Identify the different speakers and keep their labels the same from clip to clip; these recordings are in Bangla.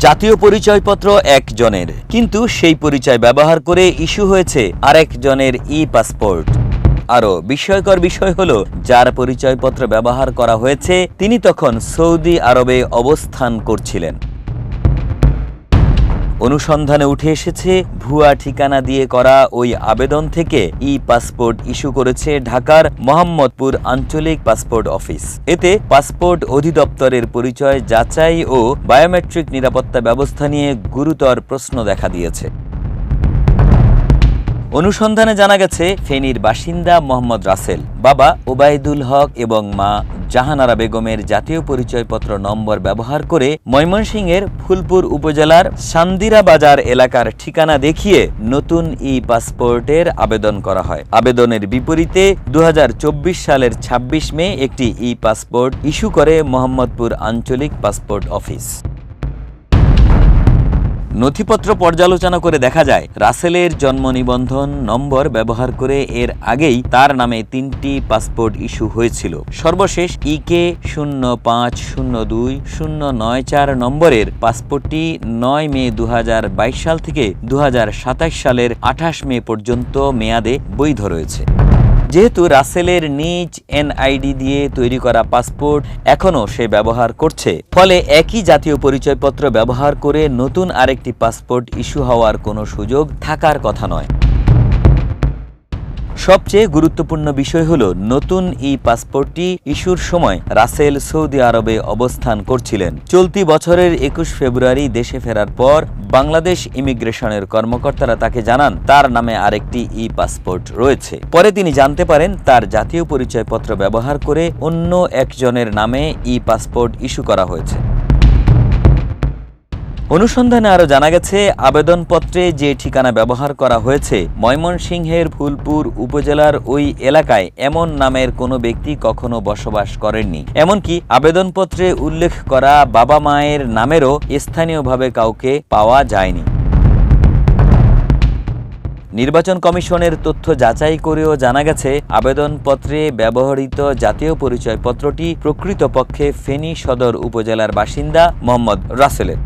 Speaker 1: জাতীয় পরিচয়পত্র একজনের, কিন্তু সেই পরিচয় ব্যবহার করে ইস্যু হয়েছে আরেকজনের পাসপোর্ট। আরও বিস্ময়কর বিষয় হলো, যার পরিচয়পত্র ব্যবহার করা হয়েছে তিনি তখন সৌদি আরবে অবস্থান করছিলেন। অনুসন্ধানে উঠে এসেছে, ভুয়া ঠিকানা দিয়ে করা ওই আবেদন থেকে পাসপোর্ট ইস্যু করেছে ঢাকার মোহাম্মদপুর আঞ্চলিক পাসপোর্ট অফিস। এতে পাসপোর্ট অধিদপ্তরের পরিচয় যাচাই ও বায়োমেট্রিক নিরাপত্তা ব্যবস্থা নিয়ে গুরুতর প্রশ্ন দেখা দিয়েছে। অনুসন্ধানে জানা গেছে, ফেনীর বাসিন্দা মোহাম্মদ রাসেল বাবা ওবায়দুল হক এবং মা জাহানারা বেগমের জাতীয় পরিচয়পত্র নম্বর ব্যবহার করে ময়মনসিংহের ফুলপুর উপজেলার সান্দিরা বাজার এলাকার ঠিকানা দেখিয়ে নতুন পাসপোর্টের আবেদন করা হয়। আবেদনের বিপরীতে 2024 সালের 26 মে একটি পাসপোর্ট ইস্যু করে মোহাম্মদপুর আঞ্চলিক পাসপোর্ট অফিস। নথিপত্র পর্যালোচনা করে দেখা যায়, রাসেলের জন্ম নিবন্ধন নম্বর ব্যবহার করে এর আগেই তার নামে 3টি পাসপোর্ট ইস্যু হয়েছিল। সর্বশেষ EK 0502-094 নম্বরের পাসপোর্টটি 9 মে 2022 সাল থেকে 2027 সালের 28 মে পর্যন্ত মেয়াদে বৈধ রয়েছে। যেহেতু রাসেলের নিজ NID দিয়ে তৈরি করা পাসপোর্ট এখনও সে ব্যবহার করছে, ফলে একই জাতীয় পরিচয়পত্র ব্যবহার করে নতুন আরেকটি পাসপোর্ট ইস্যু হওয়ার কোনো সুযোগ থাকার কথা নয়। সবচেয়ে গুরুত্বপূর্ণ বিষয় হলো, নতুন পাসপোর্টটি ইস্যুর সময় রাসেল সৌদি আরবে অবস্থান করছিলেন। চলতি বছরের 21 ফেব্রুয়ারি দেশে ফেরার পর বাংলাদেশ ইমিগ্রেশনের কর্মকর্তারা তাকে জানান তার নামে আরেকটি পাসপোর্ট রয়েছে। পরে তিনি জানতে পারেন তার জাতীয় পরিচয়পত্র ব্যবহার করে অন্য একজনের নামে পাসপোর্ট ইস্যু করা হয়েছে। অনুসন্ধানে আরও জানা গেছে, আবেদনপত্রে যে ঠিকানা ব্যবহার করা হয়েছে ময়মনসিংহের ফুলপুর উপজেলার ওই এলাকায় এমন নামের কোনো ব্যক্তি কখনো বসবাস করেননি। এমনকি আবেদনপত্রে উল্লেখ করা বাবা মায়ের নামেরও স্থানীয়ভাবে কাউকে পাওয়া যায়নি। নির্বাচন কমিশনের তথ্য যাচাই করেও জানা গেছে, আবেদনপত্রে ব্যবহৃত জাতীয় পরিচয়পত্রটি প্রকৃতপক্ষে ফেনী সদর উপজেলার বাসিন্দা মোহাম্মদ রাসেলের।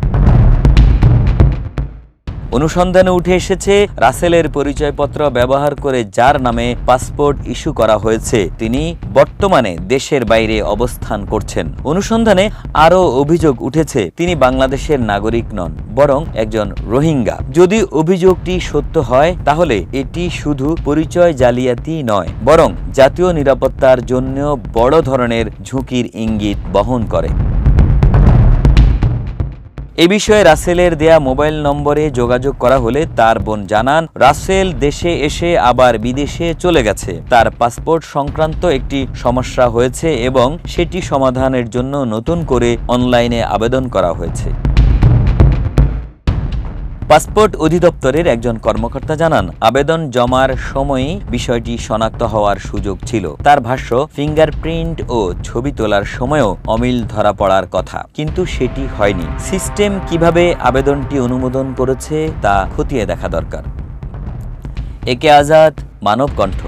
Speaker 1: অনুসন্ধানে উঠে এসেছে, রাসেলের পরিচয়পত্র ব্যবহার করে যার নামে পাসপোর্ট ইস্যু করা হয়েছে তিনি বর্তমানে দেশের বাইরে অবস্থান করছেন। অনুসন্ধানে আরও অভিযোগ উঠেছে, তিনি বাংলাদেশের নাগরিক নন, বরং একজন রোহিঙ্গা। যদি অভিযোগটি সত্য হয়, তাহলে এটি শুধু পরিচয় জালিয়াতি নয়, বরং জাতীয় নিরাপত্তার জন্য বড় ধরনের ঝুঁকির ইঙ্গিত বহন করে। এ বিষয়ে রাসেলের দেয়া মোবাইল নম্বরে যোগাযোগ করা হলে তার বোন জানান, রাসেল দেশে এসে আবার বিদেশে চলে গেছে। তার পাসপোর্ট সংক্রান্ত একটি সমস্যা হয়েছে এবং সেটি সমাধানের জন্য নতুন করে অনলাইনে আবেদন করা হয়েছে। পাসপোর্ট অধিদপ্তরের একজন কর্মকর্তা জানান, আবেদন জমার সময়ই বিষয়টি শনাক্ত হওয়ার সুযোগ ছিল। তার ভাষ্য, ফিঙ্গারপ্রিন্ট ও ছবি তোলার সময়ও অমিল ধরা পড়ার কথা, কিন্তু সেটি হয়নি। সিস্টেম কিভাবে আবেদনটি অনুমোদন করেছে তা খতিয়ে দেখা দরকার। একে আজাদ, মানব কণ্ঠ।